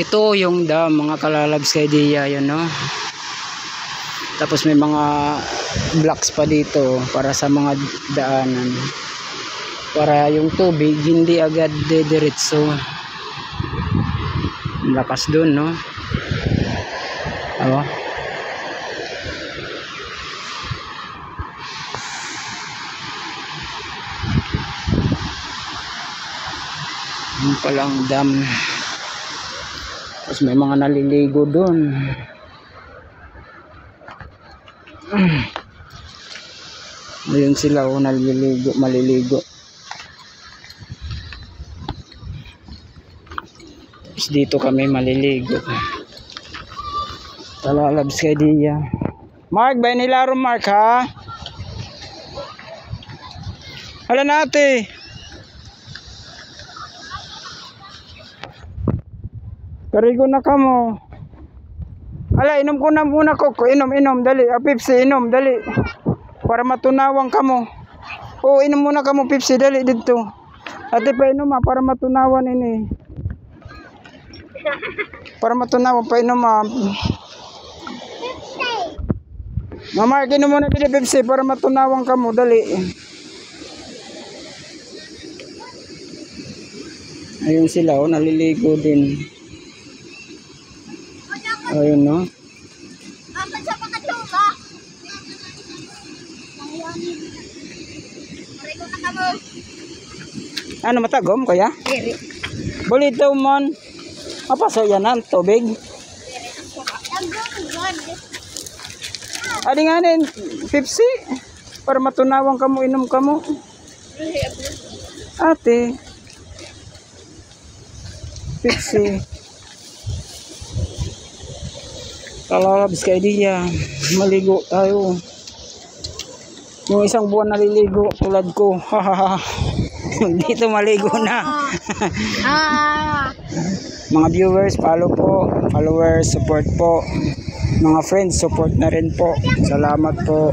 Ito yung dam, mga kalalabs kay Dia, yun, no? Tapos may mga blocks pa dito para sa mga daanan. Para yung tubig hindi agad dediretso. Lakas dun, no? Oh. Yung palang dam. Tapos may mga naliligo dun. Ayun sila, oh, naliligo, maliligo. Tapos dito kami maliligo. Talalabs kay Dia. Mark, ba nilaro Mark, ha? Hala nate. Karigo na ka mo. Ala, inom ko na muna ko. Inom, dali. Pepsi, inom, dali. Para matunawang ka mo. Oo, inom muna ka mo, Pepsi, dali dito. Ate pa inom, para matunawan ini. Para matunawan pa inom, Mama, inom muna dali, Pepsi, para matunawang ka mo, dali. Ayun sila, oh, naliligo din. Ayun, no? Ano matagom, kuya? Bolito mon. Apa so yan ang tubig? Adi nga din, Pepsi. Para matunawang ka mo, inom ka mo. Ate. Pepsi. Kalalabs kay Dia. Maligo tayo. Yung isang buwan naliligo tulad ko. Dito maligo na. Mga viewers, followers, support po. Mga friends, support na rin po. Salamat po.